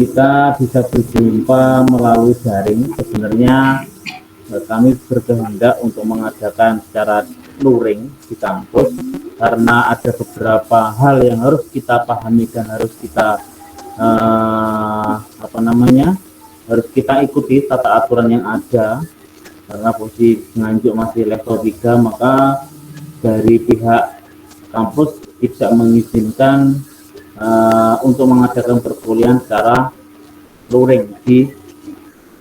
kita bisa berjumpa melalui daring. Sebenarnya kami berkehendak untuk mengadakan secara luring di kampus karena ada beberapa hal yang harus kita pahami dan harus kita harus kita ikuti tata aturan yang ada. Karena posisi Nganjuk masih level 3, maka dari pihak kampus tidak mengizinkan untuk mengadakan perkuliahan secara luring di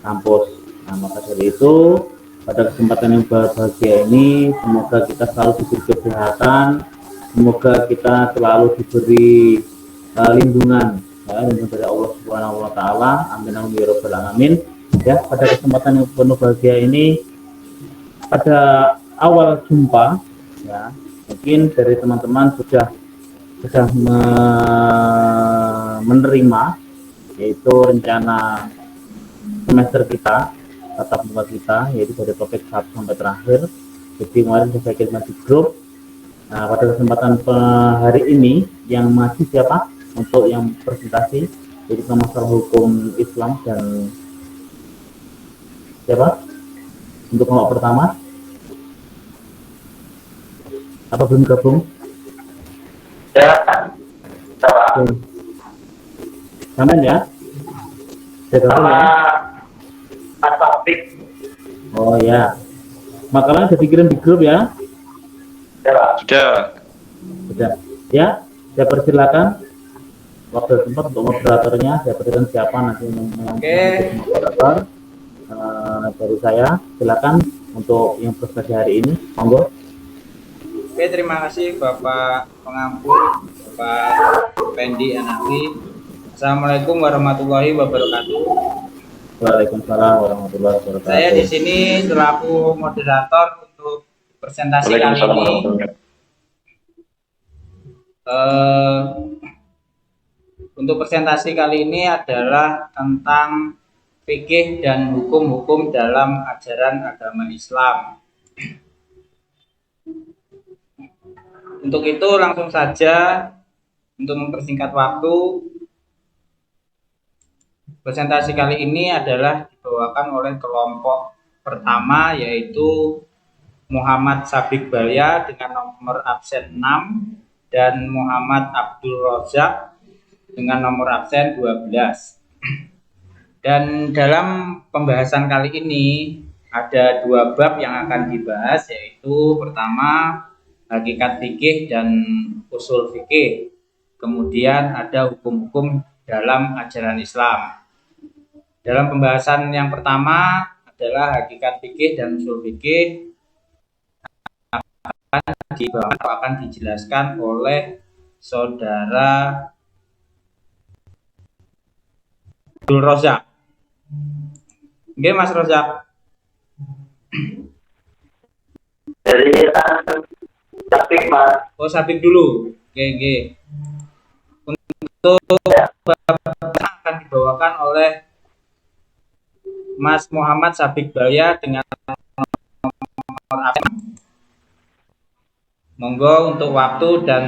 kampus. Nah, maka dari itu pada kesempatan yang berbahagia ini semoga kita selalu diberi kesehatan, semoga kita selalu diberi lindungan dari Allah Subhanahu wa taala. Amin amin ya rabbal alamin. Ya, pada kesempatan yang penuh bahagia ini, pada awal jumpa ya, mungkin dari teman-teman sudah menerima yaitu rencana semester kita, tatap muka kita, yaitu dari topik 1 sampai terakhir. Jadi kemarin saya kirimkan di grup. Nah, pada kesempatan hari ini yang masih siapa untuk yang presentasi, jadi masalah hukum Islam dan siapa untuk kelompok pertama? Apa belum gabung? Ya, Saman ya? Saya gabung ya? Topik. Oh ya, makalahnya saya pikirin di grup ya? Sudah. Ya, saya persilakan waktu tempat untuk moderatornya. Saya berikan siapa nanti yang moderator. Dari saya, silakan untuk yang presentasi hari ini, monggo. Oke, terima kasih Bapak Pengampu, Bapak Pendi Anawi. Assalamualaikum warahmatullahi wabarakatuh. Waalaikumsalam warahmatullahi wabarakatuh. Saya di sini selaku moderator untuk presentasi kali ini. Untuk presentasi kali ini adalah tentang fikih dan hukum-hukum dalam ajaran agama Islam. Untuk itu langsung saja, untuk mempersingkat waktu, presentasi kali ini adalah dibawakan oleh kelompok pertama, yaitu Muhammad Sabik Balya dengan nomor absen 6 dan Muhammad Abdul Rozak dengan nomor absen 12. Dan dalam pembahasan kali ini ada 2 bab yang akan dibahas, yaitu pertama hakikat fikih dan usul fikih. Kemudian ada hukum-hukum dalam ajaran Islam. Dalam pembahasan yang pertama adalah hakikat fikih dan usul fikih akan dijelaskan oleh saudara Abdul Rozak. Oke, Mas Rozak. Jadi Sabik, Mas. Oh, Sabik dulu. Oke. Untuk akan dibawakan oleh Mas Muhammad Sabik Balya dengan nomor absen. Monggo untuk waktu dan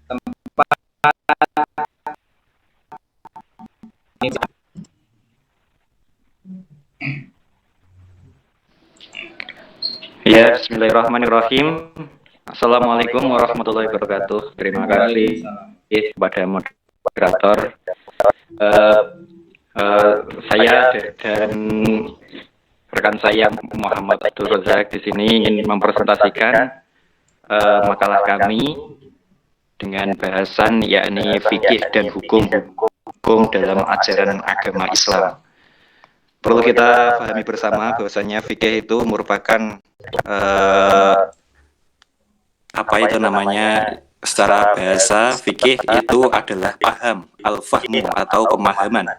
tempat. Ya, bismillahirrahmanirrahim. Assalamualaikum warahmatullahi wabarakatuh. Terima kasih kepada moderator. Saya dan rekan saya Muhammad Abdul Rozak di sini ingin mempresentasikan makalah kami dengan bahasan yakni fikih dan hukum dalam ajaran agama Islam. Perlu kita pahami bersama bahwasanya fikih itu merupakan secara bahasa fikih itu adalah paham, al-fahmu atau pemahaman.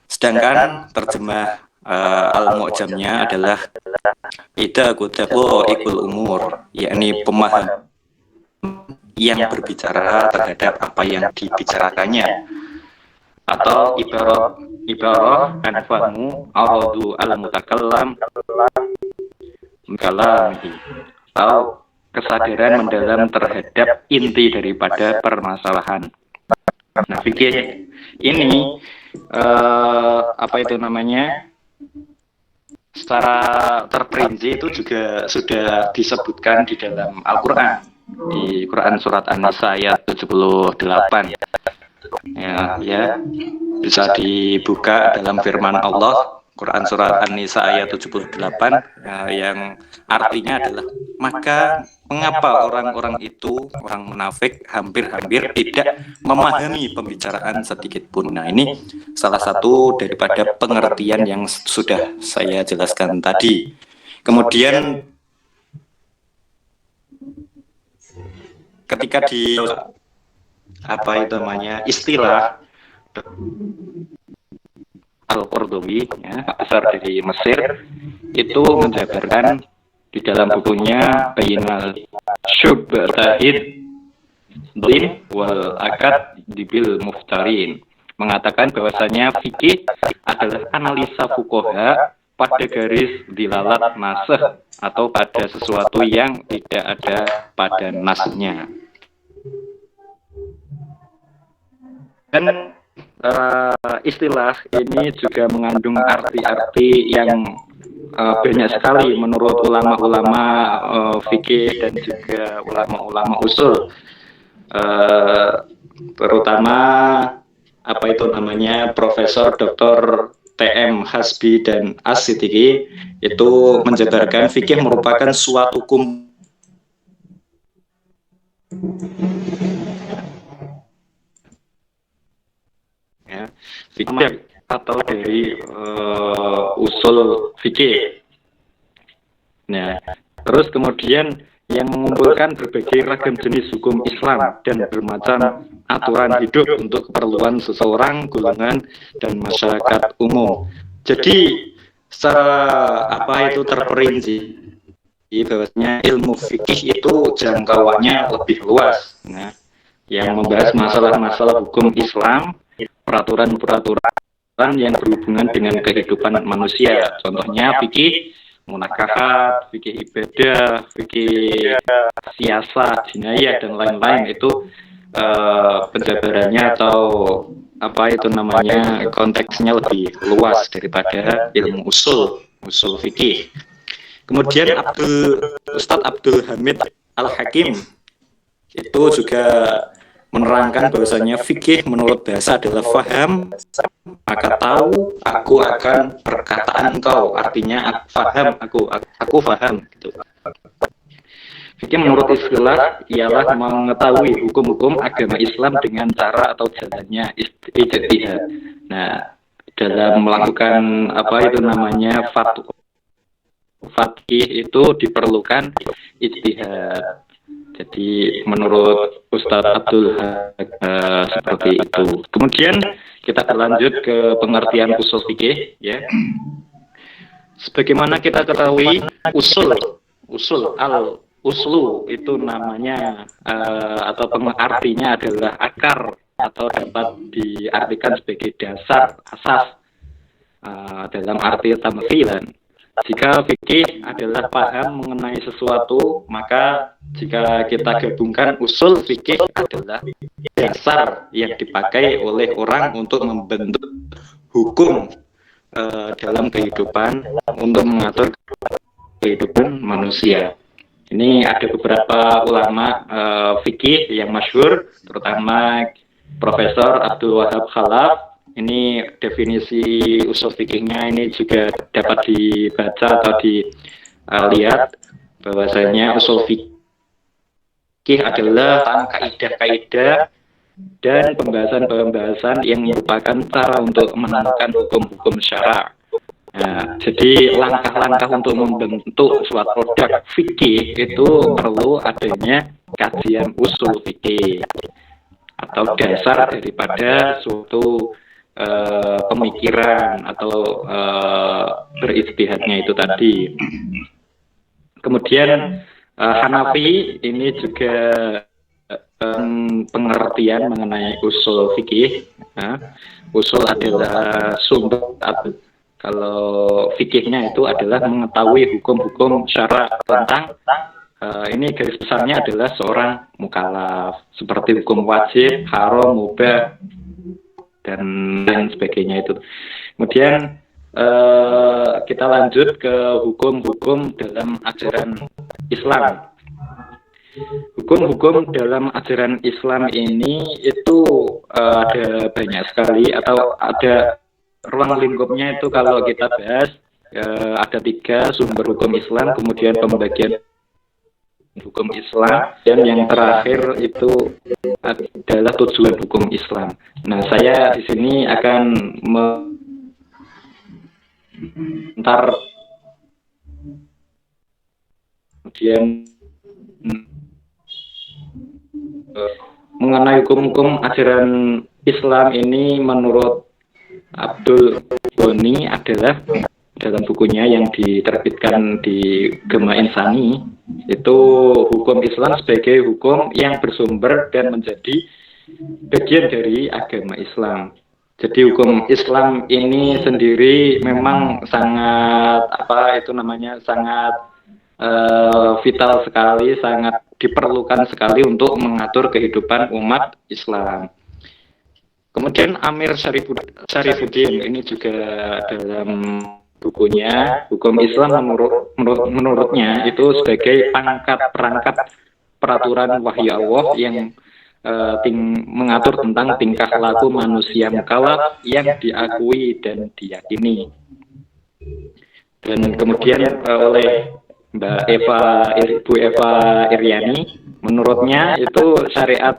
Sedangkan terjemah al-mu'jamnya adalah idaqu ikul umur, yakni pemaham yang berbicara terhadap apa yang dibicarakannya, atau ibarah anfahmu aradu al-mutakallam kalamihi, atau kesadaran mendalam terhadap inti daripada permasalahan. Nah, fikih ini apa itu namanya, secara terperinci itu juga sudah disebutkan di dalam Al-Quran, di Quran surat An-Nisa ayat 78. Ya, bisa dibuka dalam firman Allah, Quran surat An-Nisa ayat 78, yang artinya adalah, maka mengapa orang-orang itu, orang munafik, hampir-hampir tidak memahami pembicaraan sedikit pun. Nah, ini salah satu daripada pengertian yang sudah saya jelaskan tadi. Kemudian ketika di apa itu namanya, istilah Al-Qurtubi, ya, asal dari Mesir, itu menjabarkan di dalam bukunya Bainal Syubhatahid Din wal Akad Dibil Muftarin, mengatakan bahwasanya fikih adalah analisa fuqaha pada garis dilalat nasakh atau pada sesuatu yang tidak ada pada nasnya. Dan istilah ini juga mengandung arti-arti yang banyak sekali menurut ulama-ulama fikih dan juga ulama-ulama usul, terutama apa itu namanya, Profesor Dr. TM Hasbi dan As-Siddiqi itu menjabarkan fikih merupakan suatu hukum ya, fikih atau dari usul fikih. Nah, terus kemudian yang mengumpulkan berbagai ragam jenis hukum Islam dan bermacam aturan hidup untuk keperluan seseorang, golongan, dan masyarakat umum. Jadi secara apa itu terperinci bahwasanya ilmu fikih itu jangkauannya lebih luas, nah, yang membahas masalah-masalah hukum Islam, peraturan-peraturan yang berhubungan dengan kehidupan manusia. Contohnya fikih munakahat, fikih ibadah, fikih siasat, jinayah, dan lain-lain. Itu penjabarannya atau apa itu namanya, konteksnya lebih luas daripada ilmu usul fikih. Kemudian Ustadz Abdul Hamid Al-Hakim itu juga menerangkan bahwasanya fikih menurut bahasa adalah faham, maka tahu aku akan perkataan engkau, artinya faham aku faham gitu. Fikih menurut istilah ialah mengetahui hukum-hukum agama Islam dengan cara atau jalannya ijtihad. Nah, dalam melakukan apa itu namanya fakih itu diperlukan ijtihad. Jadi menurut Ustadz Abdul seperti itu. Kemudian kita berlanjut ke pengertian usul fikih, ya. Sebagaimana kita ketahui, uslu itu namanya atau pengertiannya adalah akar atau dapat diartikan sebagai dasar, asas dalam arti tamthilan. Jika fikih adalah paham mengenai sesuatu, maka jika kita gabungkan, usul fikih adalah dasar yang dipakai oleh orang untuk membentuk hukum dalam kehidupan, untuk mengatur kehidupan manusia. Ini ada beberapa ulama fikih yang masyhur, terutama Profesor Abdul Wahab Khalaf. Ini definisi usul fikihnya ini juga dapat dibaca atau dilihat bahwasanya usul fikih adalah tentang kaidah-kaidah dan pembahasan-pembahasan yang merupakan cara untuk menemukan hukum-hukum syara. Nah, jadi langkah-langkah untuk membentuk suatu produk fikih itu perlu adanya kajian usul fikih atau dasar daripada suatu pemikiran atau berijtihadnya itu tadi. Kemudian Hanafi ini juga pengertian mengenai usul fikih. Usul adalah sumber, kalau fikihnya itu adalah mengetahui hukum-hukum syara tentang ini garis besarnya adalah seorang mukallaf, seperti hukum wajib, haram, mubah, dan lain sebagainya itu. Kemudian kita lanjut ke hukum-hukum dalam ajaran Islam. Hukum-hukum dalam ajaran Islam ini itu ada banyak sekali, atau ada ruang lingkupnya itu kalau kita bahas ada 3 sumber hukum Islam, kemudian pembagian hukum Islam, dan yang terakhir itu adalah tujuan hukum Islam. Nah, saya di sini akan kemudian mengenai hukum-hukum ajaran Islam ini menurut Abdul Ghani adalah dalam bukunya yang diterbitkan di Gema Insani, itu hukum Islam sebagai hukum yang bersumber dan menjadi bagian dari agama Islam. Jadi hukum Islam ini sendiri memang sangat sangat vital sekali, sangat diperlukan sekali untuk mengatur kehidupan umat Islam. Kemudian Amir Syarifuddin ini juga dalam bukunya hukum Islam menurutnya itu sebagai perangkat peraturan wahyu Allah yang mengatur tentang tingkah laku manusia mukallaf yang diakui dan diyakini. Dan kemudian oleh Bu Eva Iriani, menurutnya itu syariat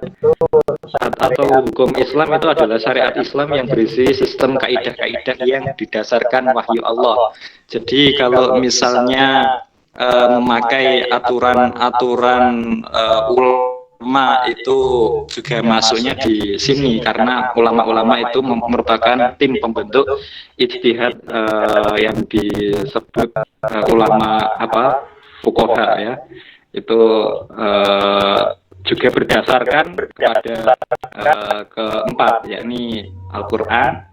atau hukum Islam itu adalah syariat Islam yang berisi sistem kaidah-kaidah yang didasarkan wahyu Allah. Jadi kalau misalnya memakai aturan-aturan ulama itu juga masuknya di sini, karena ulama-ulama itu merupakan tim pembentuk ijtihad yang disebut ulama fuqaha ya. Itu juga berdasarkan kepada keempat, yakni Al-Quran,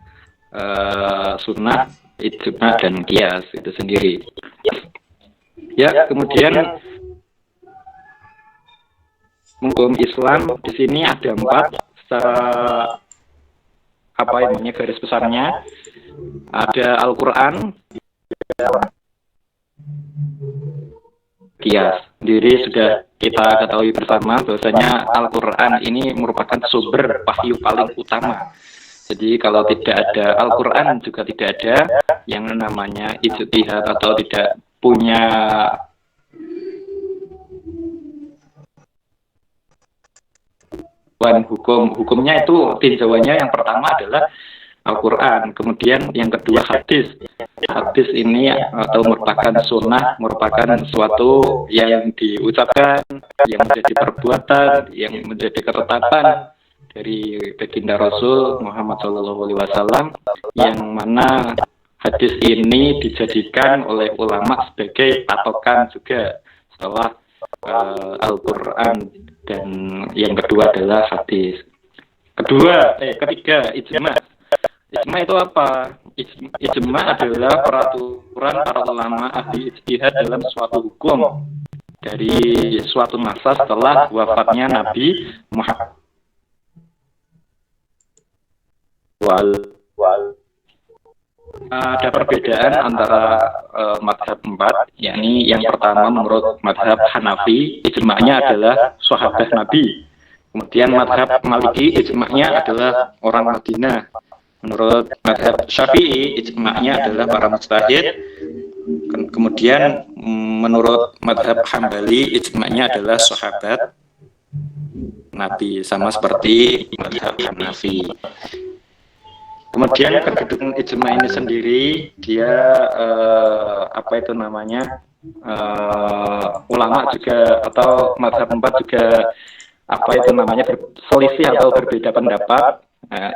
Sunnah, Ijma, dan Qiyas itu sendiri. Ya, kemudian hukum Islam di sini ada 4 secara garis besarnya. Ada Al-Quran, Qiyas sendiri sudah kita ketahui bersama bahwasanya Al-Quran ini merupakan sumber wahyu paling utama. Jadi kalau tidak ada Al-Quran juga tidak ada yang namanya ijtihad, atau tidak punya hukumnya itu tinjauannya yang pertama adalah Al-Quran, kemudian yang kedua hadis. Hadis ini atau merupakan sunnah, merupakan sesuatu yang diucapkan, yang menjadi perbuatan, yang menjadi ketetapan dari baginda Rasul Muhammad SAW, yang mana hadis ini dijadikan oleh ulama sebagai patokan juga setelah Al-Quran, dan yang kedua adalah hadis. Ketiga, ijma. Ijma itu apa? Ijma adalah peraturan para ulama ahli ijtihad dalam suatu hukum dari suatu masa setelah wafatnya Nabi Muhammad. Ada perbedaan antara madhab 4, yakni yang pertama menurut madhab Hanafi, ijma'nya adalah sahabat Nabi. Kemudian madhab Maliki, ijma'nya adalah orang Madinah. Menurut madhab Syafi'i, ijma'nya adalah para mujtahid. Kemudian menurut madhab Hambali, ijma'nya adalah sahabat Nabi, sama seperti madhab Hanafi. Kemudian kedudukan ijma ini sendiri, dia ulama juga atau madhab 4 juga berselisih atau berbeda pendapat.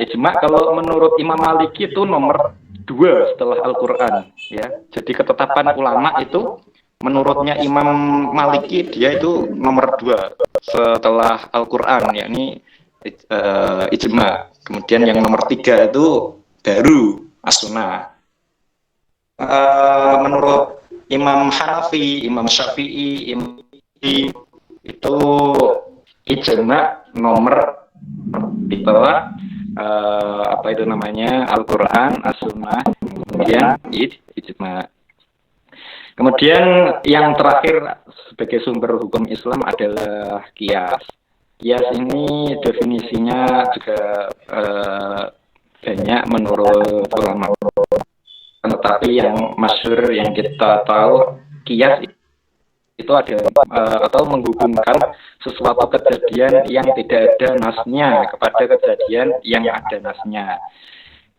Ijma kalau menurut Imam Maliki itu nomor 2 setelah Al-Quran, ya. Jadi ketetapan ulama itu menurutnya Imam Maliki dia itu nomor 2 setelah Al-Quran, yakni ijma. Kemudian yang nomor 3 itu baru as-sunnah. Menurut Imam Hanafi, Imam Syafi'i, itu ijma nomor di bawah, apa itu namanya, Al-Quran, As-Sunnah, kemudian ijma. Kemudian yang terakhir sebagai sumber hukum Islam adalah qiyas. Qiyas ini definisinya juga banyak menurut ulama. Tetapi yang masyhur yang kita tahu, qiyas itu ada atau menghubungkan sesuatu kejadian yang tidak ada nasnya kepada kejadian yang ada nasnya.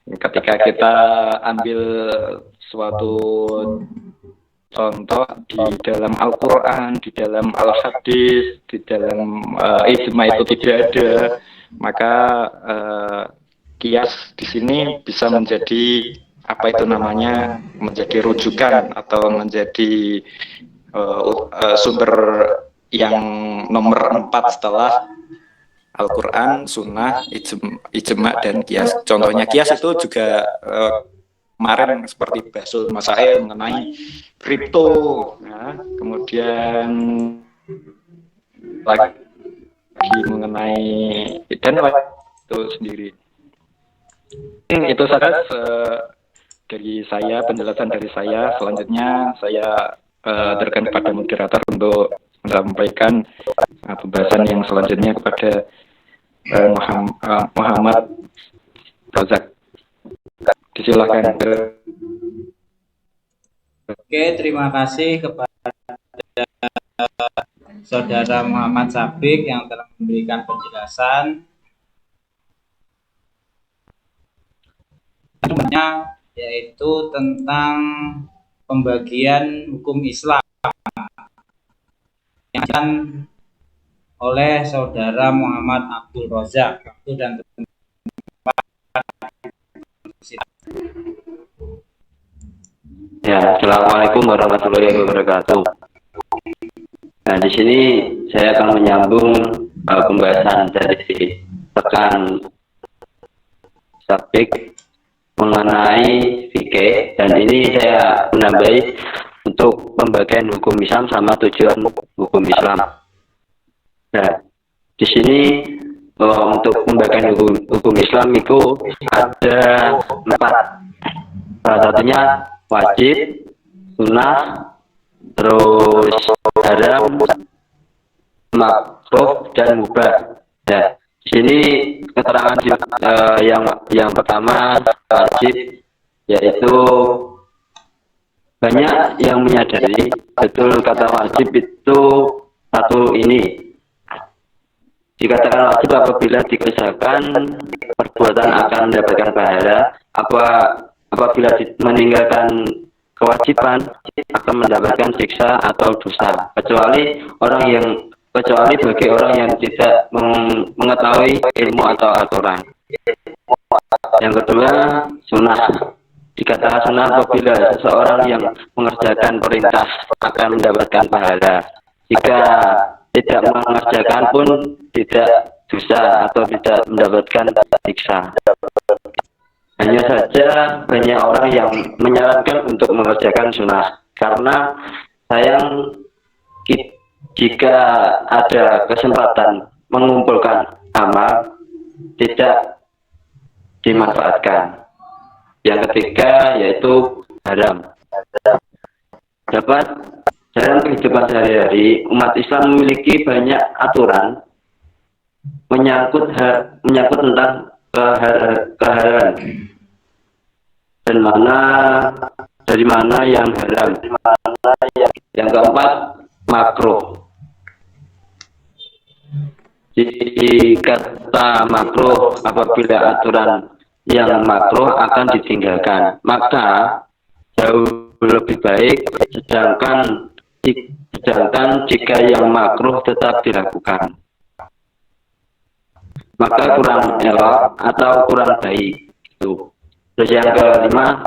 Ketika kita ambil suatu contoh di dalam Al-Quran, di dalam Al-Hadis, di dalam ijma itu tidak ada, maka qiyas di sini bisa menjadi apa itu namanya, menjadi rujukan atau menjadi sumber yang nomor 4 setelah Al-Quran, Sunnah, ijma, dan qiyas. Contohnya qiyas itu juga kemarin seperti Basul Masail mengenai kripto, ya. Kemudian lagi mengenai dan itu sendiri. Itu saja dari saya, penjelasan dari saya. Selanjutnya saya berikan kepada moderator untuk menyampaikan pembahasan yang selanjutnya kepada Muhammad Rozak. Silakan. Oke, terima kasih kepada Saudara Muhammad Sabik yang telah memberikan penjelasan. Yaitu tentang pembagian hukum Islam yang akan oleh Saudara Muhammad Abdul Rozak. Waktu dan Ya, assalamualaikum warahmatullahi wabarakatuh. Nah, di sini saya akan menyambung pembahasan dari rekan Sabik mengenai fikih, dan ini saya menambahi untuk pembagian hukum Islam sama tujuan hukum Islam. Nah, di sini untuk pembagian hukum Islam itu ada 4. Salah satunya wajib, sunnah, terus haram, makruh, dan mubah. Nah, di sini keterangan yang pertama wajib, yaitu banyak yang menyadari betul kata wajib itu satu ini. Dikatakan wajib apabila dikerjakan perbuatan akan mendapatkan pahala, apabila meninggalkan kewajiban akan mendapatkan siksa atau dosa, kecuali bagi orang yang tidak mengetahui ilmu atau aturan. Yang kedua, sunnah. Dikatakan sunnah apabila seseorang yang mengerjakan perintah akan mendapatkan pahala. Jika tidak mengerjakan pun tidak dosa atau tidak mendapatkan siksa. Hanya saja banyak orang yang menyarankan untuk mengerjakan sunnah, karena sayang jika ada kesempatan mengumpulkan amal tidak dimanfaatkan. Yang ketiga yaitu haram. Dalam kehidupan sehari-hari, umat Islam memiliki banyak aturan menyangkut tentang kehalalan, dan dari mana yang haram. Yang keempat, makruh. Kata makruh apabila aturan yang makruh akan ditinggalkan, maka jauh lebih baik, sedangkan jika yang makruh tetap dilakukan, maka kurang elok atau kurang baik itu. Terus yang kelima,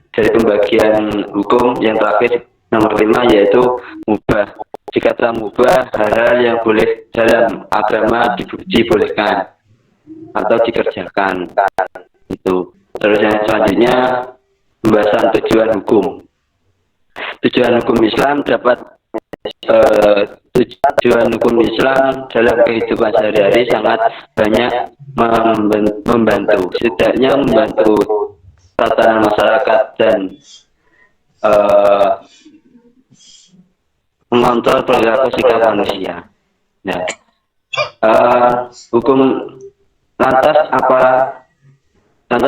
dari pembagian hukum yang terakhir nomor 5 yaitu mubah. Dikata mubah, hal yang boleh dalam agama dibolehkan atau dikerjakan itu. Terus yang selanjutnya pembahasan tujuan hukum. Tujuan hukum Islam tujuan hukum Islam dalam kehidupan sehari-hari sangat banyak membantu, setidaknya membantu tatanan masyarakat dan mengontrol perilaku sikap manusia. Nah, hukum lantas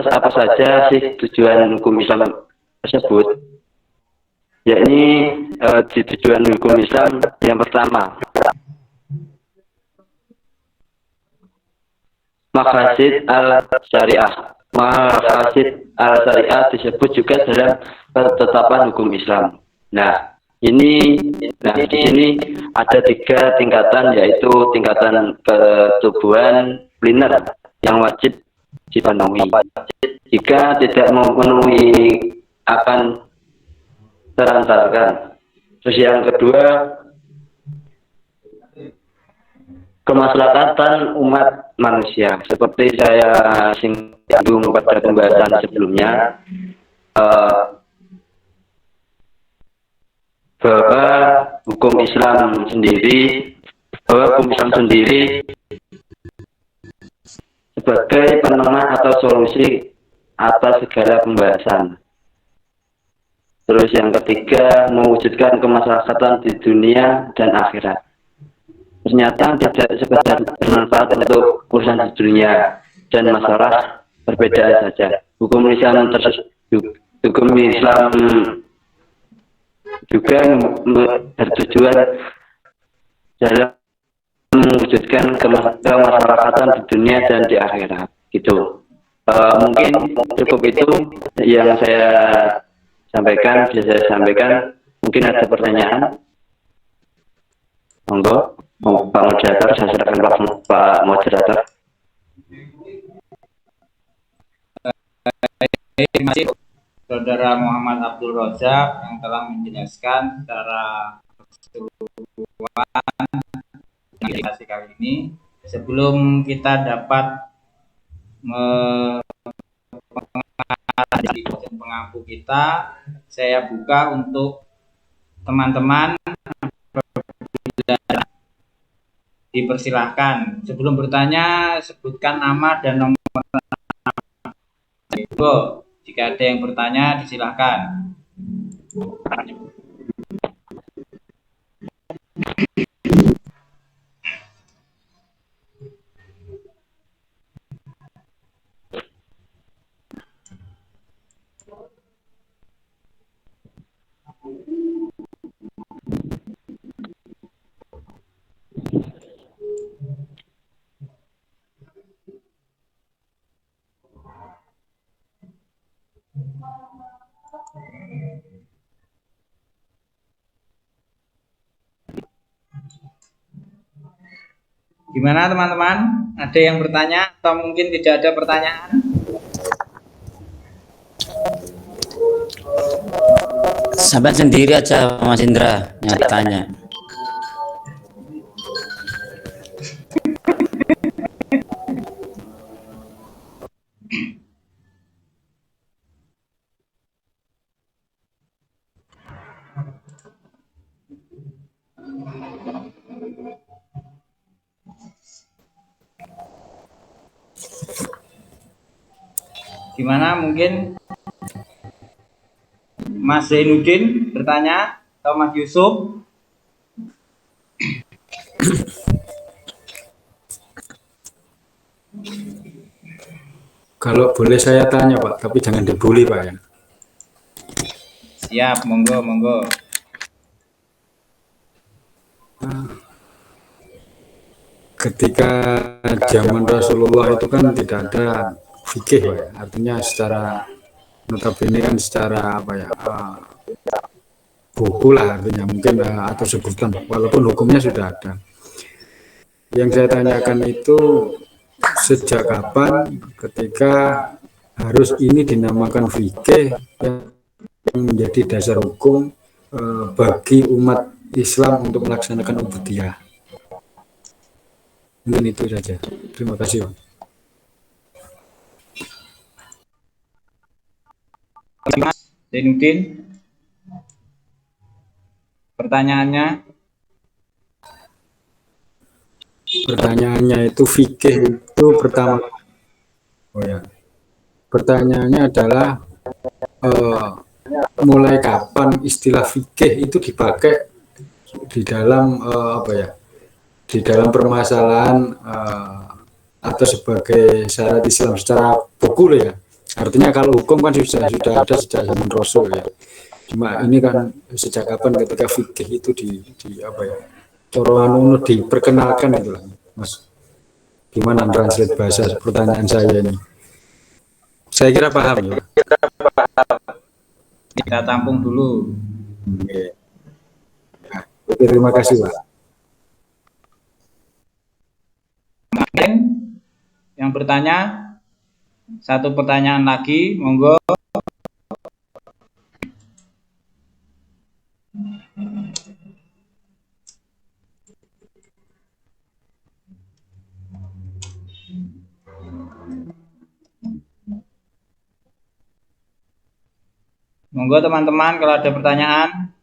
apa saja sih tujuan hukum Islam tersebut? Yakni di tujuan hukum Islam yang pertama, maqasid al-syariah. Maqasid al-syariah disebut juga dalam ketetapan hukum Islam. Nah, di sini ada 3 tingkatan, yaitu tingkatan ketubuhan primer yang wajib dipenuhi. Jika tidak memenuhi akan terantarkan. Terus yang kedua, kemaslahatan umat manusia. Seperti saya singgung pada pembahasan sebelumnya, bahwa hukum Islam sendiri sebagai penengah atau solusi atas segala pembahasan. Terus yang ketiga, mewujudkan kemaslahatan di dunia dan akhirat. Ternyata tidak sekedar bermanfaat untuk urusan di dunia dan masalah berbeda saja. Hukum Islam juga bertujuan dalam mewujudkan kemaslahatan di dunia dan di akhirat. Gitu. Mungkin cukup itu yang saya sampaikan, bisa saya sampaikan. Mungkin ada pertanyaan? Monggo, Pak Moderator, saya serahkan Pak Moderator. Terima kasih Saudara Muhammad Abdul Razak yang telah menjelaskan secara keseluruhan presentasi kali ini. Sebelum kita dapat mengenali dosen pengampu kita, saya buka untuk teman-teman, dipersilahkan. Sebelum bertanya, sebutkan nama dan nomor. Jika ada yang bertanya, disilahkan. Gimana teman-teman? Ada yang bertanya atau mungkin tidak ada pertanyaan? Sampai sendiri aja Mas Indra yang ditanya. Gimana, mungkin Mas Zainuddin bertanya atau Mas Yusuf? Kalau boleh saya tanya Pak, tapi jangan dibully Pak ya. Siap, monggo, monggo. Ketika zaman Rasulullah itu kan tidak ada fikih Pak ya. Artinya secara notabene kan secara apa ya, buku lah artinya mungkin, atau sebutan, walaupun hukumnya sudah ada. Yang saya tanyakan itu sejak kapan ketika harus ini dinamakan fikih yang menjadi dasar hukum bagi umat Islam untuk melaksanakan ubudiyah. Mungkin itu saja. Terima kasih Pak. Mas Zainuddin, pertanyaannya. pertanyaannya itu fikih itu pertama. Oh ya, pertanyaannya adalah mulai kapan istilah fikih itu dipakai di dalam apa ya? Di dalam permasalahan atau sebagai syarat Islam secara buku ya. Artinya kalau hukum kan sudah ada sejak zaman Rasul ya. Cuma ini kan sejak kapan ketika fikih itu di apa ya? Coroanu diperkenalkan itu lah, Mas. Gimana translate bahasa pertanyaan saya ini? Saya kira paham ya. Kita tampung dulu. Oke, terima kasih Pak. Yang bertanya, satu pertanyaan lagi, monggo. Monggo teman-teman kalau ada pertanyaan.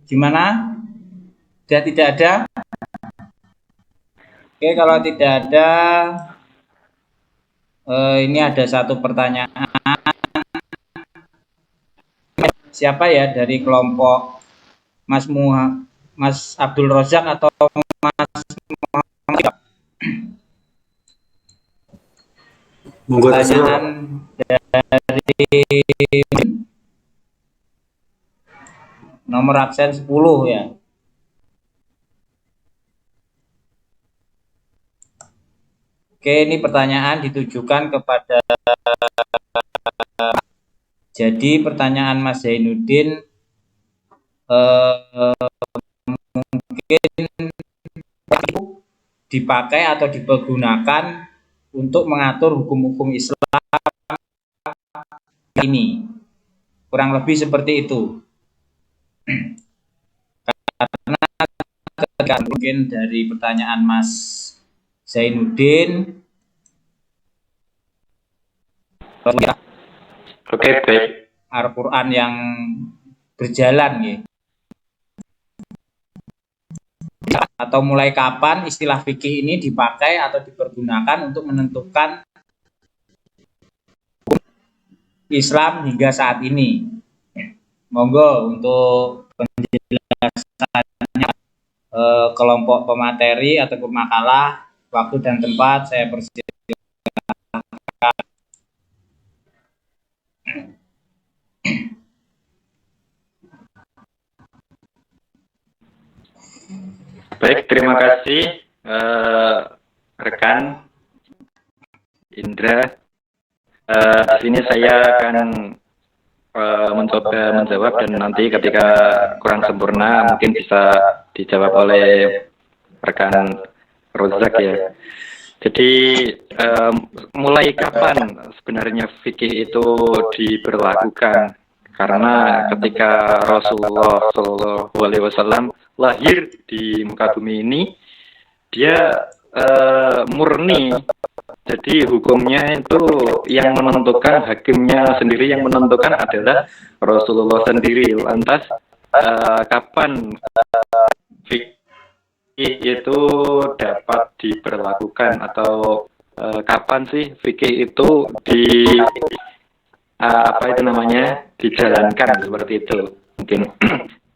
Gimana? Sudah tidak ada? Oke, kalau tidak ada, ini ada satu pertanyaan. Siapa ya dari kelompok Mas Abdul Rozak atau Mas Muhammad? Pertanyaan dari nomor absen 10 ya. Oke, ini pertanyaan ditujukan kepada, jadi pertanyaan Mas Zainuddin, mungkin dipakai atau dipergunakan untuk mengatur hukum-hukum Islam ini. Kurang lebih seperti itu. Karena mungkin dari pertanyaan Mas Zainuddin. Oke, baik. Al-Quran yang berjalan ya. Atau mulai kapan istilah fikih ini dipakai atau dipergunakan untuk menentukan Islam hingga saat ini. Monggo untuk penjelasannya kelompok pemateri atau pemakalah, waktu dan tempat saya persilakan. Baik, terima kasih rekan Indra. Di sini saya akan mencoba menjawab dan nanti ketika kurang sempurna mungkin bisa dijawab oleh rekan Rozak ya. Jadi mulai kapan sebenarnya fikih itu diberlakukan? Karena ketika Rasulullah SAW lahir di muka bumi ini, dia murni. Jadi hukumnya itu yang menentukan, hakimnya sendiri yang menentukan adalah Rasulullah sendiri. Lantas kapan fikih itu dapat diberlakukan atau kapan sih fikih itu dijalankan seperti itu mungkin.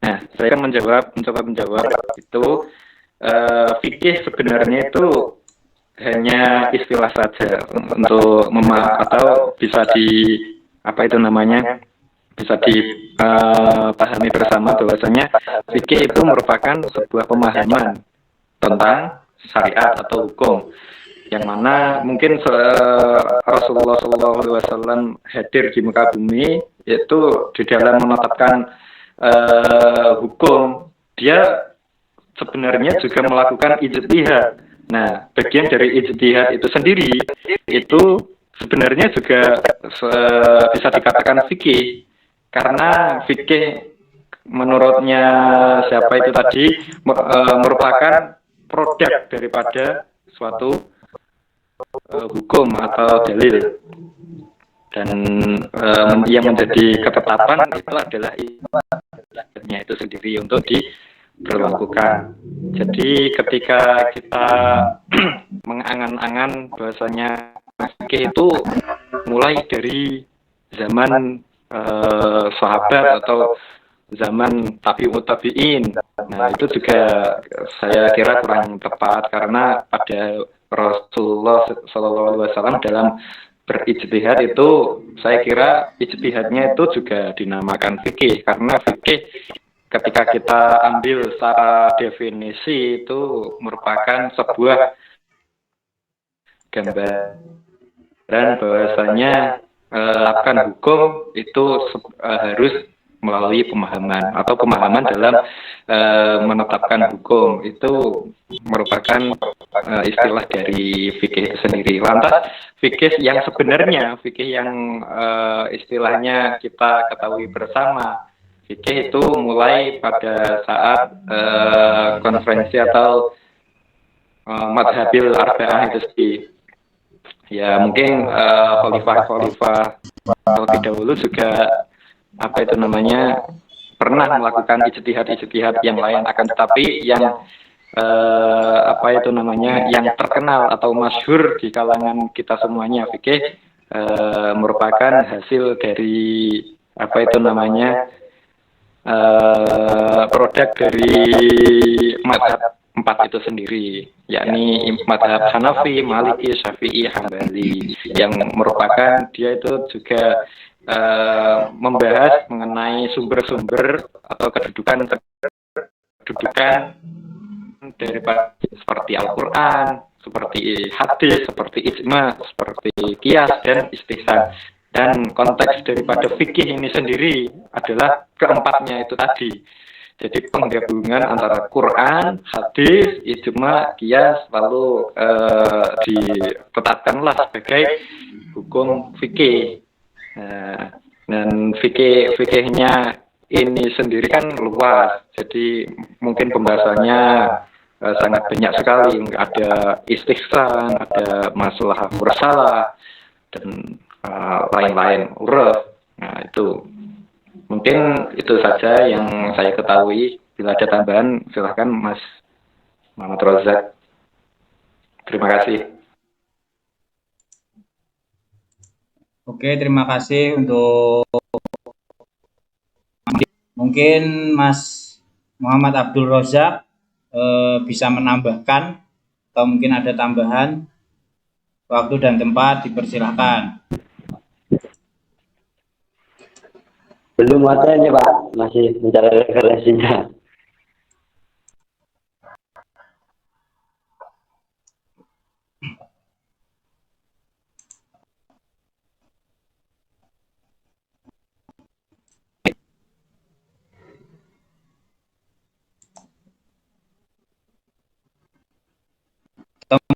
Nah, saya akan mencoba menjawab itu. Fikih sebenarnya itu hanya istilah saja untuk atau bisa bisa dipahami bersama bahwasanya fikih itu merupakan sebuah pemahaman tentang syariat atau hukum yang mana mungkin Rasulullah SAW hadir di muka bumi itu di dalam menetapkan hukum. Dia sebenarnya juga melakukan ijtihad Nah, bagian dari ijtihad itu sendiri itu sebenarnya juga bisa dikatakan fikih, karena fikih menurutnya siapa itu tadi merupakan produk daripada suatu hukum atau dalil, dan yang menjadi ketetapan itu adalah ibadahnya itu sendiri untuk diberlakukan. Jadi ketika kita mengangan-angan bahwasanya fikih itu mulai dari zaman sahabat atau zaman tabi'ut tabi'in. Nah, itu juga saya kira kurang tepat, karena pada Rasulullah SAW dalam berijtihad itu, saya kira ijtihadnya itu juga dinamakan fikih, karena fikih ketika kita ambil secara definisi itu merupakan sebuah gambaran bahwasanya melakukan hukum itu harus melalui pemahaman, atau pemahaman dalam menetapkan hukum itu merupakan istilah dari fikih itu sendiri. Lantas fikih yang sebenarnya, fikih yang istilahnya kita ketahui bersama, fikih itu mulai pada saat konferensi atau madhabil arba'ah itu sendiri. Ya mungkin khalifah terlebih dahulu juga apa itu namanya pernah melakukan ijtihad yang lain, akan tetapi yang apa itu namanya yang terkenal atau masyhur di kalangan kita semuanya, fikih merupakan hasil dari apa itu namanya produk dari mazhab 4 itu sendiri, yakni mazhab Hanafi, Maliki, Syafi'i, Hambali, yang merupakan dia itu juga membahas mengenai sumber-sumber atau kedudukan daripada seperti Al-Quran, seperti hadis, seperti ijma, seperti qiyas dan istihsan. Dan konteks daripada fikih ini sendiri adalah keempatnya itu tadi. Jadi penggabungan antara Quran, hadis, ijma, qiyas, lalu ditetapkanlah sebagai hukum fikih. Dan fikihnya ini sendiri kan luas, jadi mungkin pembahasannya sangat banyak sekali. Ada istihsan, ada masalah mursalah, dan lain-lain, uruf. Nah, itu mungkin itu saja yang saya ketahui. Bila ada tambahan, silahkan Mas Muhammad Rozak. Terima kasih. Oke, terima kasih untuk mungkin Mas Muhammad Abdul Rozak bisa menambahkan atau mungkin ada tambahan. Waktu dan tempat dipersilahkan. Belum ada ini Pak, masih mencari referensinya.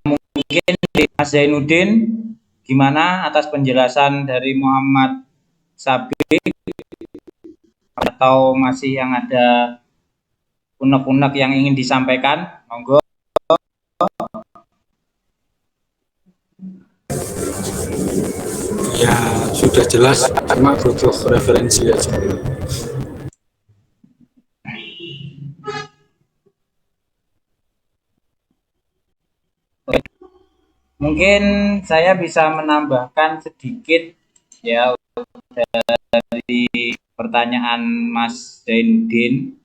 Mungkin Mas Zainuddin, gimana atas penjelasan dari Muhammad Sabik, atau masih yang ada unek-unek yang ingin disampaikan? Monggo. Ya sudah jelas, cuma butuh referensi aja. Mungkin saya bisa menambahkan sedikit ya dari pertanyaan Mas Zainuddin.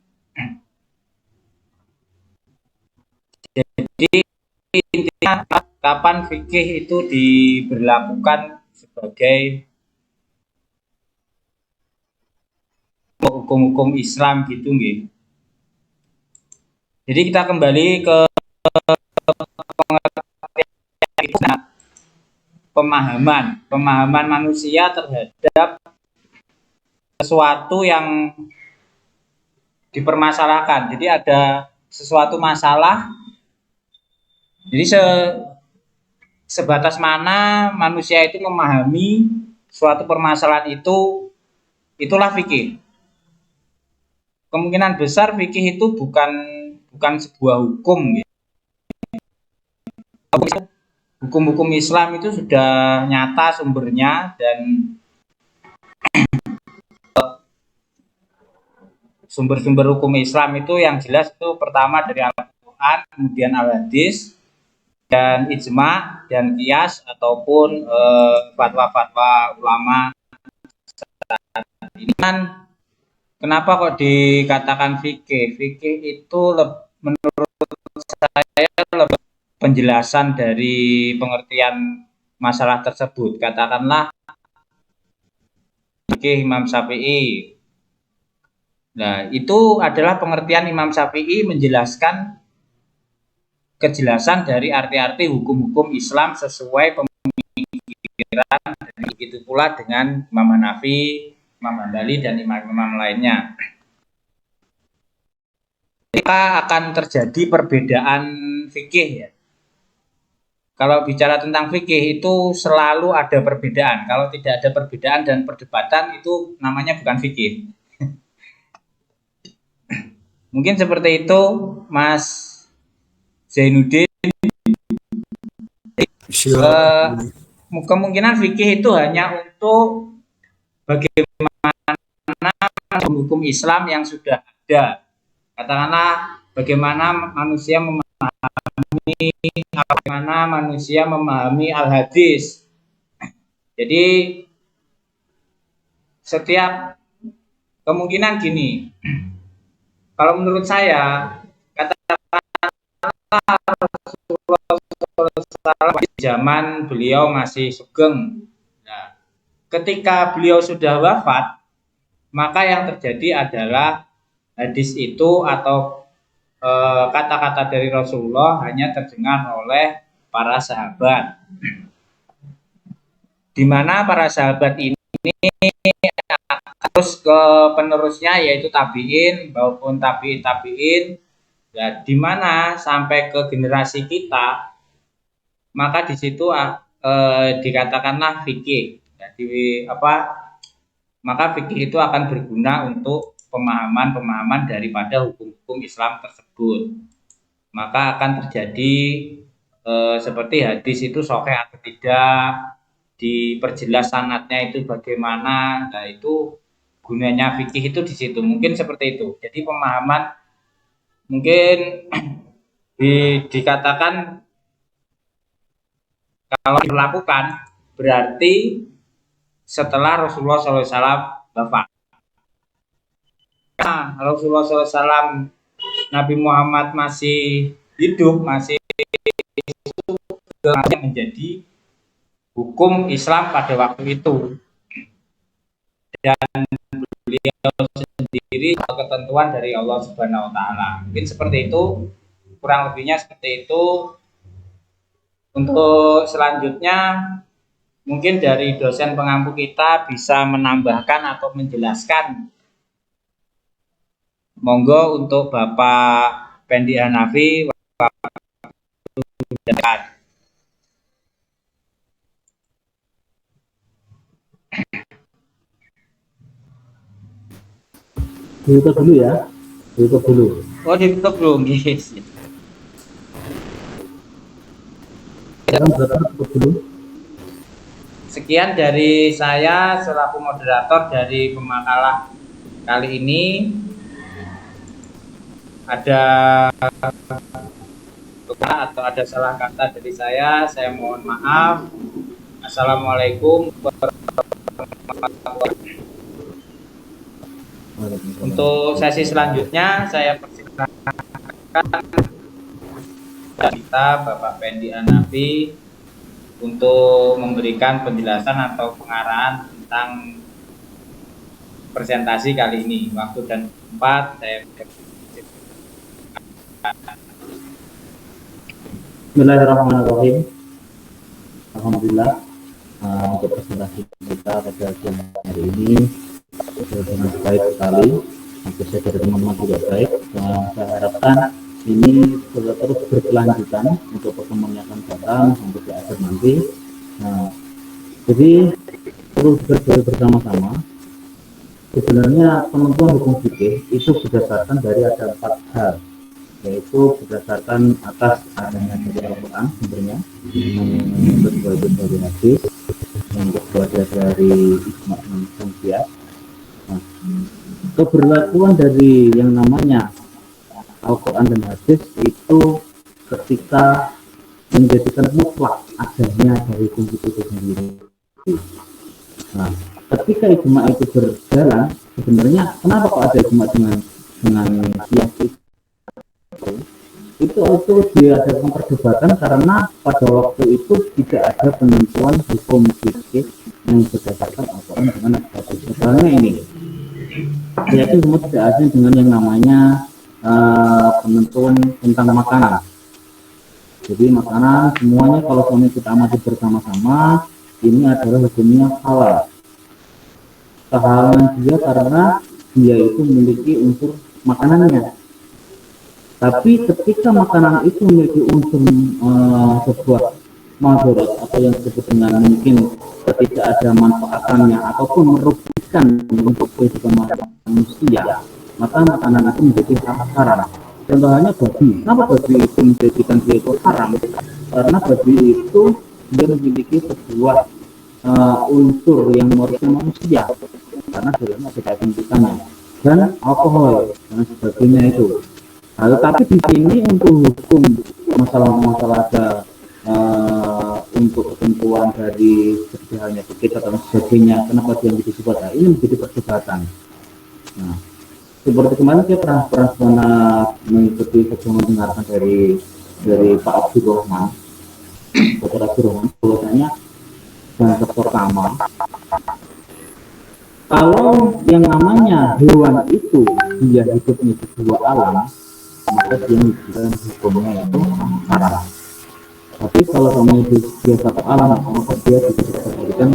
Jadi intinya kapan fikih itu diberlakukan sebagai hukum-hukum Islam gitu nggih. Jadi kita kembali ke pemahaman manusia terhadap sesuatu yang dipermasalahkan. Jadi ada sesuatu masalah Jadi sebatas mana manusia itu memahami suatu permasalahan itu, itulah fikih. Kemungkinan besar fikih itu bukan sebuah hukum. Gitu. Hukum-hukum Islam itu sudah nyata sumbernya, dan sumber-sumber hukum Islam itu yang jelas itu pertama dari Al-Quran, kemudian Al-Hadis, dan ijma, dan qiyas ataupun fatwa-fatwa ulama. Ini kan kenapa kok dikatakan fikih? Fikih itu menurut saya lebih penjelasan dari pengertian masalah tersebut. Katakanlah fikih Imam Syafi'i. Nah, itu adalah pengertian Imam Syafi'i menjelaskan kejelasan dari arti-arti hukum-hukum Islam sesuai pemikiran. Begitu pula dengan Imam Hanafi, Imam Hambali, dan imam-imam lainnya. Jika akan terjadi perbedaan fikih ya. Kalau bicara tentang fikih itu selalu ada perbedaan. Kalau tidak ada perbedaan dan perdebatan itu namanya bukan fikih. Mungkin seperti itu, Mas Zainuddin. Kemungkinan fikih itu hanya untuk bagaimana hukum Islam yang sudah ada. Katakanlah bagaimana manusia memahami al-hadis. Jadi setiap kemungkinan gini. Kalau menurut saya, katakanlah Rasulullah di zaman beliau masih sugeng. Nah, ketika beliau sudah wafat, maka yang terjadi adalah hadis itu atau kata-kata dari Rasulullah hanya terdengar oleh para sahabat, di mana para sahabat ini terus ke penerusnya yaitu tabiin maupun tabiin, ya, di mana sampai ke generasi kita, maka di situ dikatakanlah fikih. Jadi maka fikih itu akan berguna untuk pemahaman daripada hukum-hukum Islam tersebut. Maka akan terjadi seperti hadis itu sahih atau tidak, diperjelas sanadnya itu bagaimana. Nah, itu gunanya fikih itu di situ. Mungkin seperti itu. Jadi pemahaman mungkin dikatakan kalau dilakukan berarti setelah Rasulullah SAW wafat. Nah, Rasulullah SAW, Nabi Muhammad masih hidup, masih menjadi hukum Islam pada waktu itu, dan beliau sendiri ketentuan dari Allah Subhanahu Wa Taala. Mungkin seperti itu, kurang lebihnya seperti itu. Untuk selanjutnya mungkin dari dosen pengampu kita bisa menambahkan atau menjelaskan. Monggo untuk Bapak Pendi Hanafi. Ditutup dulu ya. Ditutup dulu. Oh, ditutup dulu. Yes. Sekian dari saya selaku moderator dari pemakalah kali ini. Ada atau ada salah kata dari saya mohon maaf. Assalamualaikum warahmatullahi wabarakatuh. Untuk sesi selanjutnya saya persilakan kita Bapak Pendi Hanafi untuk memberikan penjelasan atau pengarahan tentang presentasi kali ini. Waktu dan tempat saya Bismillahirrahmanirrahim. Alhamdulillah, untuk presentasi kita pada hari ini dengan baik sekali. Hampir saja teman-teman juga baik. Saya harapkan ini terus berkelanjutan untuk pertemuan yang akan datang sampai di akhir nanti. Nah, jadi terus berjalan bersama-sama. Sebenarnya penentuan hukum fikih itu berdasarkan dari ada 4 hal, yaitu berdasarkan atas adanya dari Al-Quran sumbernya, yang kedua itu dari hadis, yang kedua dari ijma' manusia. Nah, keberlakuan dari yang namanya Al-Quran dan hadis itu ketika menjadikan mutlak adanya dari hukum itu sendiri. Nah, ketika ijma itu berjalan, sebenarnya kenapa kok ada ijma dengan kias itu diadakan perdebatan karena pada waktu itu tidak ada penentuan hukum fikih yang berdasarkan Al-Quran dengan hadis. Misalnya ini, yaitu semua tidak ada dengan yang namanya penentuan tentang makanan. Jadi makanan semuanya kalau kita amati bersama-sama, ini adalah hukumnya halal. Kehalalan dia karena dia itu memiliki unsur makanannya. Tapi ketika makanan itu memiliki unsur sebuah mazharat atau yang disebut dengan mungkin ketika ada manfaatannya ataupun merugikan untuk kehidupan manusia, maka makanan itu menjadi haram. Contohnya babi. Kenapa babi itu menjadikan dia itu haram? Karena babi itu dia memiliki sebuah unsur yang merugikan manusia, karena dalamnya ada kandungannya dan alkohol dan sebagainya itu. Nah, tetapi di sini untuk hukum masalah-masalah ada untuk ketentuan dari seperti halnya kita dan sebagainya, kenapa dia menjadi sebuah ini menjadi perdebatan. Nah, seperti kemarin saya pernah mengikuti sebelum mendengarkan dari Pak Abdurrahman, Dr. Abdurrahman, bahwasanya dan sektor utama, kalau yang namanya hewan itu dia hidupnya di dua alam, maka dia menjadikan hukumnya itu haram. Tapi kalau kamu dia satu alam, maka dia dijadikan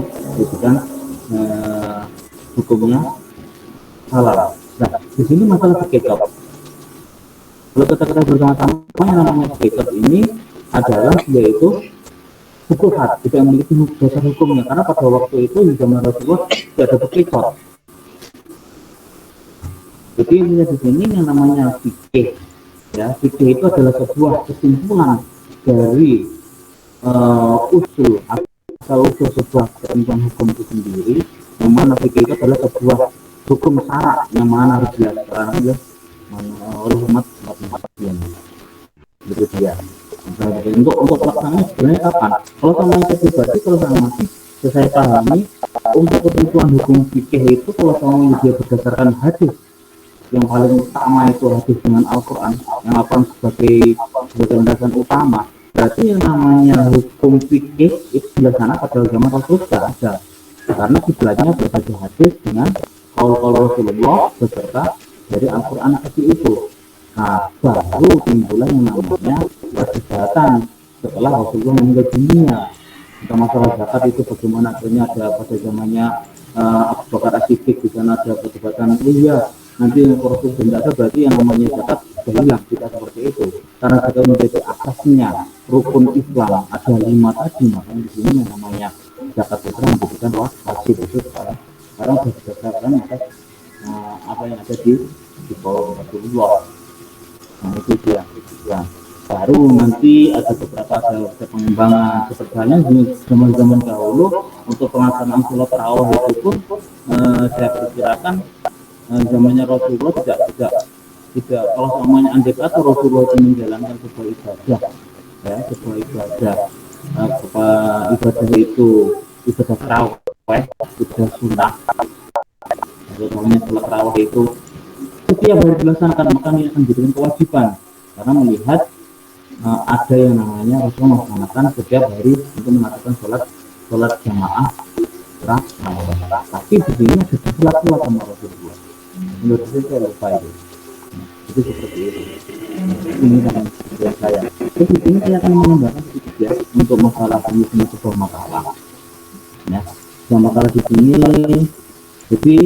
hukumnya halal. Nah, di sini masalah kitab. Kalau kita bersama-sama, yang namanya kitab ini adalah yaitu fuqahat, tidak memiliki dasar hukumnya, karena pada waktu itu di zaman Rasulullah tidak ada fikih. Jadi di sini yang namanya fikih, ya fikih itu adalah sebuah kesimpulan dari usul atau usul sebuah ketentuan hukum itu sendiri, yang mana fikih itu adalah sebuah hukum syarak yang mana harus dilaksanakan oleh umat yang begitu ya. Untuk pelaksanaan sebenarnya kapan? Kalau sama saya pribadi, kalau saya pahami, untuk ketentuan hukum fikih itu kalau sama dia berdasarkan hadis, yang paling utama itu hadis dengan Al-Quran, yang Al-Quran sebagai landasan utama, berarti yang namanya hukum fikih itu dilaksanakan pada zaman Rasulullah tidak ada, karena kiblatnya berbagai hadis dengan qaul Rasulullah beserta dari Al-Quran seperti itu. Nah, baru timbulan yang namanya perdebatan setelah Rasulullah meninggal dunia tentang masalah zakat itu bagaimana. Akhirnya ada pada zamannya Abu Bakar As-Siddiq, di sana ada perdebatan, iya nanti yang Rasul tidak ada, berarti yang namanya zakat sudah hilang. Tidak seperti itu, karena zakat menjadi asasnya rukun Islam, ada 5 tadi, makanya di sini yang namanya zakat fitrah menjadikan wajib itu sekarang berdasarkan atas apa yang ada di qaul Rasulullah. Nah, itu dia. Ya. Baru nanti ada beberapa pengembangan seperti halnya di zaman dahulu untuk pelaksanaan sholat tarawih itu pun saya perkirakan zamannya Rasulullah tidak kalau semuanya andai kata Rasulullah itu menjalankan sebuah ibadah, ya sebuah ibadah ibadah itu ibadah tarawih, ibadah sunnah. Kalau namanya sholat tarawih itu setiap hari dilaksanakan, maka ini akan menjadikan kewajiban, karena melihat ada yang namanya Rasulullah melaksanakan setiap hari untuk melakukan sholat jamaah tarawih. Tapi di sini ada sholat sama Rasulullah. Menurut saya lupa itu. Itu seperti itu. Ini kan yang saya. Jadi ini saya akan mengembangkan sedikit ya untuk masalah ini sebuah makalah. Ya, sebuah makalah di sini. Jadi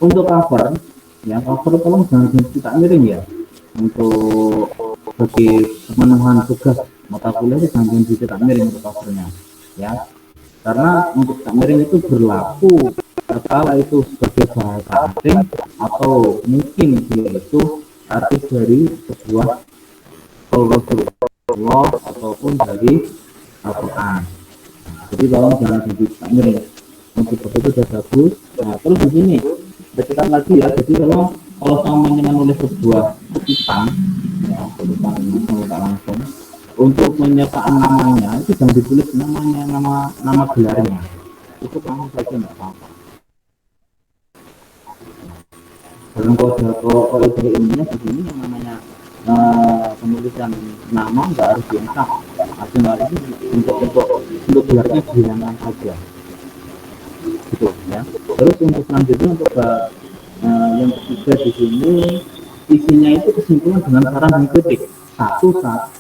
untuk cover, ya cover tolong jangan kita miring ya. untuk bagi pemenuhan tugas mata kuliah itu jangan dicetak miring untuk covernya ya, karena untuk cetak miring itu berlaku kala itu sebagai bahasa asing atau mungkin dia itu arti dari sebuah Rasulullah ataupun dari Al-Quran. Jadi tolong jangan cetak miring, untuk itu sudah bagus. Nah terus di sini kita lagi ya, jadi kalau sama menulis sebuah kutipan ya, kutipan langsung untuk penyertaan namanya itu jangan ditulis namanya, nama gelarnya itu langsung saja nggak apa-apa. Dalam kalau dari ininya di sini yang namanya penulisan nama nggak harus diangkat, artinya ini untuk gelarnya dihilangkan saja gitu ya. Terus untuk selanjutnya untuk yang ketiga di sini isinya itu kesimpulan dengan saran mengkritik. Satu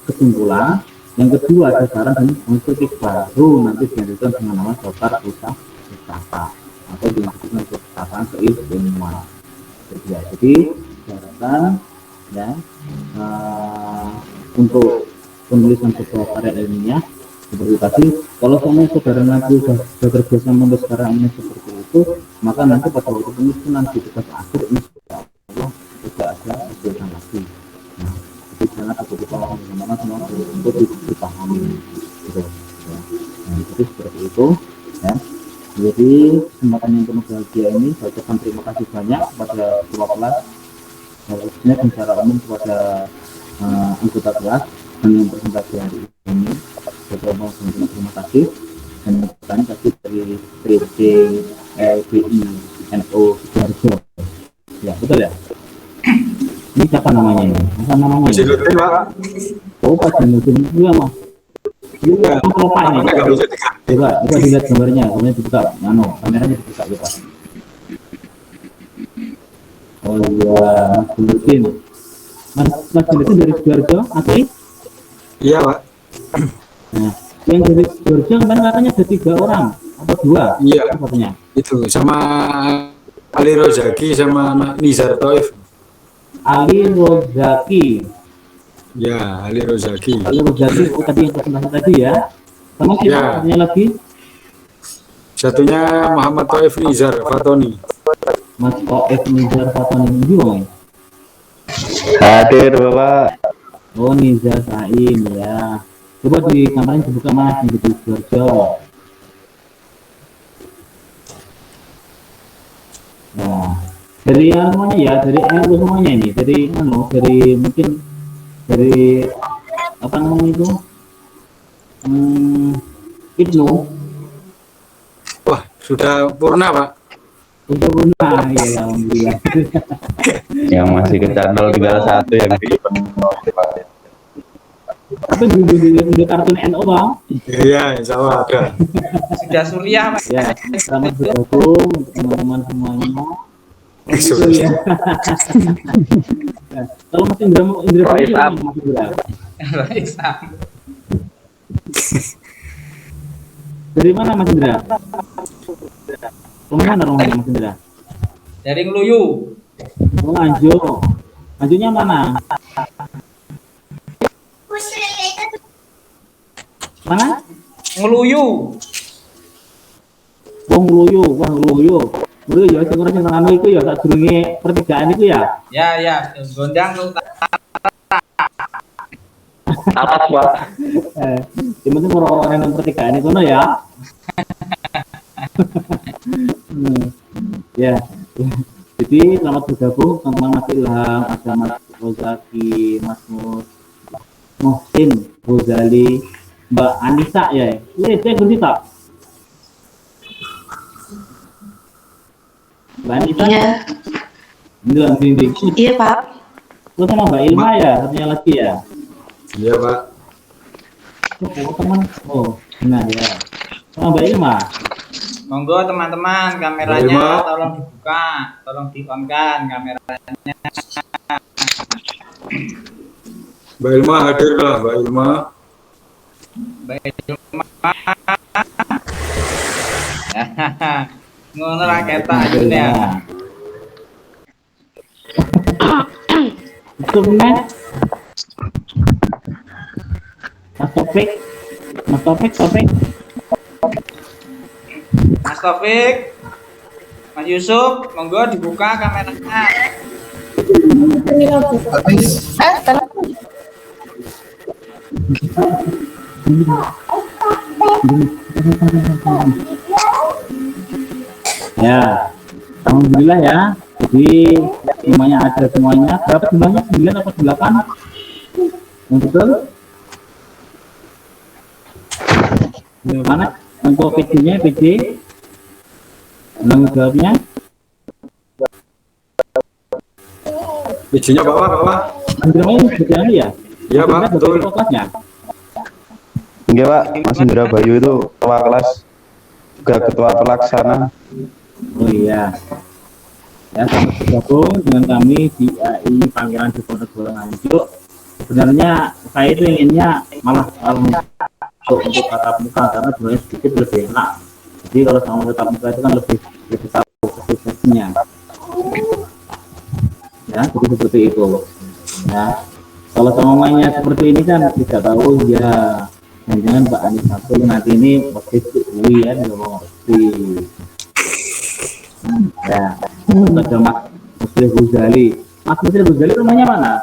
kesimpulan, yang kedua ada saran dan mengkritik, baru nanti dilanjutkan dengan nama daftar pustaka atau dilanjutkan untuk perkataan keilmuan. Ya, jadi syaratan ya untuk penulisan sebuah karya ilmiah seperti tadi, kalau sama saudara nanti sudah terbiasa menulis karya ilmiah seperti itu, maka nanti pada waktu penyusunan di tugas akhir ini Allah tidak ada kesulitan lagi. Nah, jadi jangan begitu bagaimana semua untuk dipahami gitu ya. Nah, jadi seperti itu ya. Jadi kesempatan yang penuh bahagia ini saya ucapkan terima kasih banyak kepada ketua kelas, khususnya secara umum kepada anggota kelas dan yang presentasi hari ini. Saya mau terima kasih dan bertanya kasih dari PD LBI NO Sidoarjo. Ya betul ya. Ini siapa namanya ini? Masa namanya? Oh Pak Januddin juga mas. Iya, apa ini? Coba dilihat gambarnya, kemudian dibuka, kameranya dibuka coba. Oh iya, Mas Januddin. Mas Januddin dari Sidoarjo, asli? Iya Pak. Nah, yang dari Sidoarjo kan katanya ada 3 orang atau 2? Iya. Katanya. Itu sama Ali Rozaki sama Nizar Taif. Ali Rozaki. Ya, Ali Rozaki. Ali Rozaki, oh tadi yang presentasi tadi ya. Sama Ya. satunya lagi? Satunya Muhammad Taif Nizar Fatoni. Mas Taif Nizar Fatoni juga. Hadir Bapak. Oh Nizar Saim ya. Coba di kamarnya dibuka mas di Sidoarjo. Nah, dari semuanya ya, dari semuanya ini, dari mungkin dari apa namanya itu? Ibnu. Wah, sudah purna Pak. Udah pernah ya, alhamdulillah. Yang masih kecantol tinggal 1 yang di Tapi di kartun NO bang. Iya, insya Allah ada. Sudah Suriah mas. Ya, selamat bergabung untuk teman-teman semuanya. Oh, ya. Nah, kalau Mas Indra Mas Indra. Dari mana Mas Indra? Rumahnya Mas Indra? Dari Ngeluyu. Oh, Anjo. Mana? Mana? Ngeluyu. Oh, Ngeluyu. Ngeluyu ya, sing anu iku ya sadurunge pertigaan iku ya. Ya, gondang tuh. atas Pak. Yang penting orang-orang yang pertigaan itu ya. Ya. Jadi selamat bergabung teman-teman Mas Ilham, ada Mas Rozaki, Mas Muhsin, Rozali, Mbak Anissa ya. Saya ganti tak? Mbak Anissa? Iya. Ini. Iya Pak. Terus sama Mbak Ilma ya, satunya lagi ya. Iya Pak. Teman. Oh, benar ya. Sama Mbak Ilma. Monggo teman-teman, kameranya tolong dibuka, tolong di-on-kan kameranya. Mbak Ilma hadir lah, Mbak Ilma. Ngono lah ketak aja. Yusufnya, Mas Topik, Mas Topik, Topik. Mas Taufik, Mas Yusuf, monggo dibuka kameranya. Ya, alhamdulillah ya. Jadi semuanya ada semuanya. Berapa jumlahnya? 9 atau 8? Yang betul? Mana untuk PD-nya, PD? Tanggung jawabnya? Izinnya Bapak. Namanya berjalan ya? Iya Pak, betul. Kelasnya? Enggak Pak, Mas Indra Bayu itu ketua kelas, juga ketua pelaksana. Oh iya. Ya, selamat bergabung dengan kami di AI Pangeran Diponegoro Nganjuk. Sebenarnya saya itu inginnya malah untuk tatap muka karena sebenarnya sedikit lebih enak. Jadi kalau sama tatap muka itu kan lebih tahu prosesnya. Ya, jadi seperti itu. Ya, kalau sama mainnya seperti ini kan tidak tahu ya. Jangan Mbak Ani satu nanti ini pasti ya ngomong pasti. Ya, ada Mas Muslim Ghazali. Mas Muslim Ghazali rumahnya mana?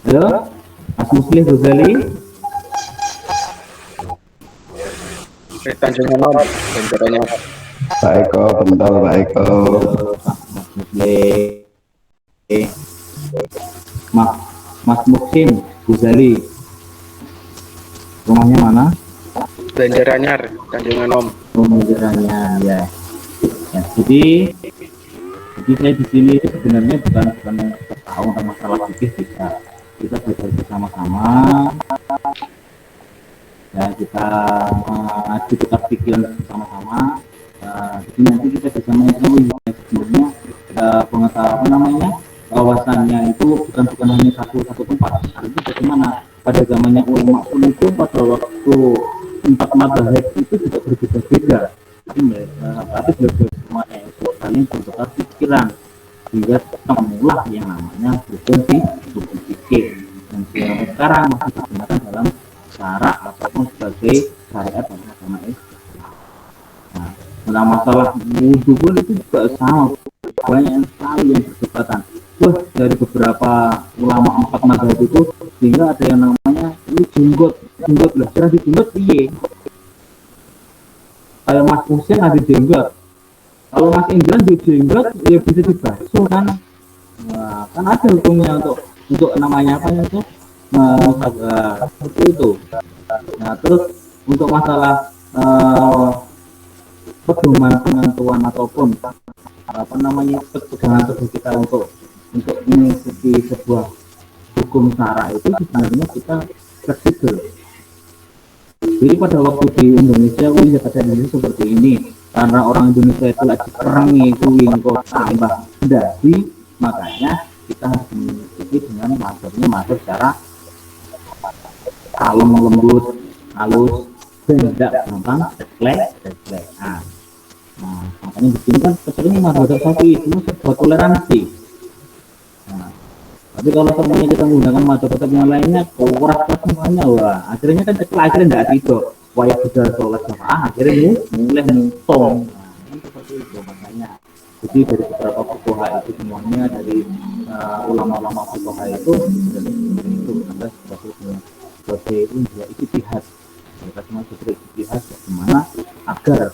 Halo, Mas Muslim Ghazali. Tanjung Anom, benderanya. Pak Eko, bentar Pak Eko. Mas Muslim. Mas Muslim Ghazali. Rumahnya mana? Banjaranyar, Tanjung Anom. Pemikirannya ya. Ya, jadi saya di sini itu sebenarnya bukan tahu tentang masalah fikih kita belajar bersama-sama. Ya, kita mengadu tukar pikiran bersama-sama. Jadi nanti kita bisa mengetahui sebenarnya pengetahuan wawasannya itu bukan hanya satu tempat. Itu bagaimana pada zamannya ulama pun itu pada waktu 4 mazhab itu juga berbeda-beda. Tapi semuanya itu saling bertukar pikiran hingga temulah yang namanya hukum fikih yang sekarang masih digunakan dalam syara ataupun sebagai syariat dalam agama Islam. Nah, masalah wudhu pun itu juga sama, banyak sekali yang berdekatan. Dari beberapa ulama 4 mazhab itu sehingga ada yang namanya ini jenggot lah, cara di jenggot iya. Kalau Mas Husin ada jenggot, kalau Mas Indra di jenggot ya bisa dibasuh kan. Nah, kan ada hukumnya untuk namanya apa itu seperti itu. Nah, terus untuk masalah pedoman penentuan ataupun apa namanya pegangan tubuh kita untuk mengikuti sebuah hukum syara itu sebenarnya kita fleksibel. Jadi pada waktu di Indonesia, pada Indonesia seperti ini, karena orang Indonesia itu lagi perangi kok tambah dasi, makanya kita harus mengikuti dengan mazhab secara kalem lembut, halus, dan tidak gampang refleks. Nah, makanya di sini kan sebenarnya mazhab Syafi'i itu sebuah toleransi. Nah, tapi kalau semuanya kita menggunakan mazhab yang lainnya, korak semuanya, wah akhirnya kan akhirnya tidak tidur. Waya sudah sholat jamaah, akhirnya mulai muntong. Nah, seperti itu makanya. Jadi dari beberapa fuqaha itu semuanya dari ulama-ulama fuqaha itu adalah sebagai ijtihad. Mereka semua sebagai ijtihad bagaimana agar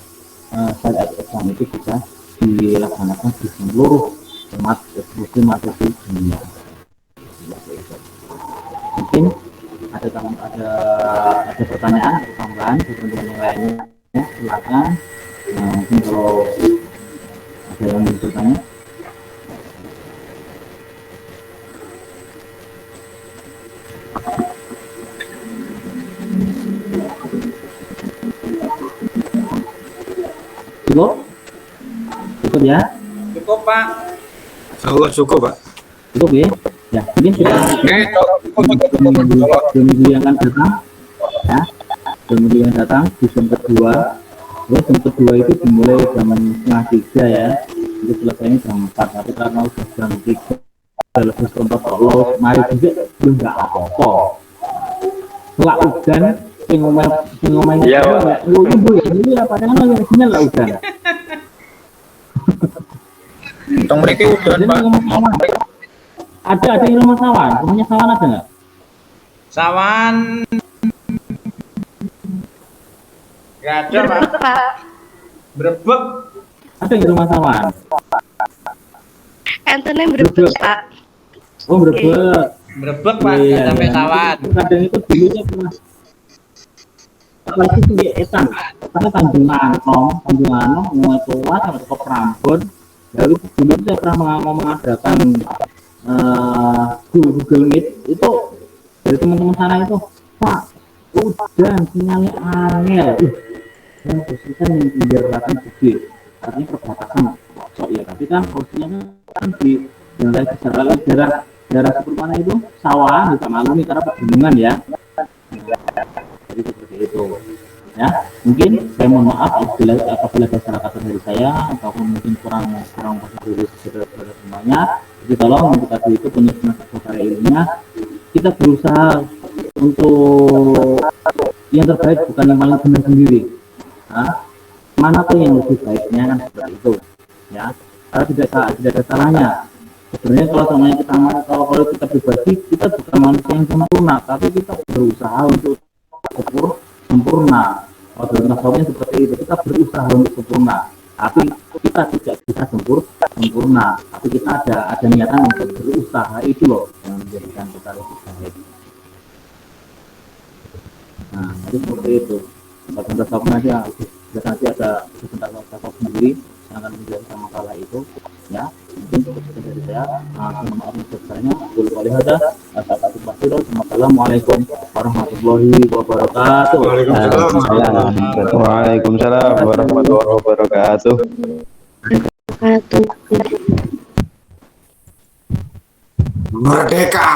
syariat Islam itu bisa dilaksanakan di seluruh umat muslim atau di dunia. Mungkin ada pertanyaan tambahan teman-teman yang lainnya, silakan. Mungkin kalau ada yang ingin bertanya. Cukup ya? Cukup Pak. Allah cukup Pak. Cukup ya? Ya, mungkin kita minggu yang akan datang, ya, minggu yang datang di jam kedua. Jam kedua itu dimulai jam 2:30 ya. itu selesainya jam 4, tapi karena udah jam 3 lebih seperempat Allah mari juga belum nggak apa-apa. Setelah hujan sing ngomong Iya, ibu ya ini apa namanya sinyal lah hujan. Tong mriki udan, Jadi Pak. ngomong sawan. Ada yang rumah sawan, rumahnya sawan ada nggak? Sawan. Nggak ada, Pak. Brebek. Ada yang rumah sawan. Enten yang berbeda, Pak. Oh Brebek. Brebek, Pak. Iya, Nggak sampai iya. sawan. Kadang itu dulunya pernah apalagi itu di Etan, karena Tanjung Lanong, mulai tua sampai ke Prambon. Lalu dulu saya pernah mau mengadakan Google Meet itu dari teman-teman sana itu, Pak, udah sinyalnya angel. Yang posisikan yang pinggir belakang gede, artinya perbatasan kosong ya. Tapi kan posisinya kan di daerah seperti mana itu sawah, bisa maklumi karena pegunungan ya. Jadi seperti itu ya, mungkin saya mohon maaf apabila ada salah kata dari saya ataupun mungkin kurang positif kepada semuanya. Jadi tolong untuk tadi itu penyusunan secara ilmiah kita berusaha untuk yang terbaik, bukan yang paling benar sendiri. Mana tuh yang lebih baiknya kan seperti itu ya, karena tidak ada salahnya. Sebenarnya kalau semuanya kita kalau kita pribadi, kita bukan manusia yang sempurna, tapi kita berusaha untuk sempurna. Kalau dalam tasawufnya seperti itu, kita berusaha untuk sempurna, tapi kita tidak bisa sempurna, tapi kita ada niatan untuk berusaha, itu loh yang menjadikan kita lebih baik. Nah, jadi seperti itu. Kalau tasawuf aja, nanti ada tentang tasawuf sendiri yang akan menjelaskan masalah itu ya. Mungkin cukup dari saya. Mohon maaf untuk saya. Assalamualaikum warahmatullahi wabarakatuh. Waalaikumsalam warahmatullahi wabarakatuh. Wabarakatuh. Merdeka.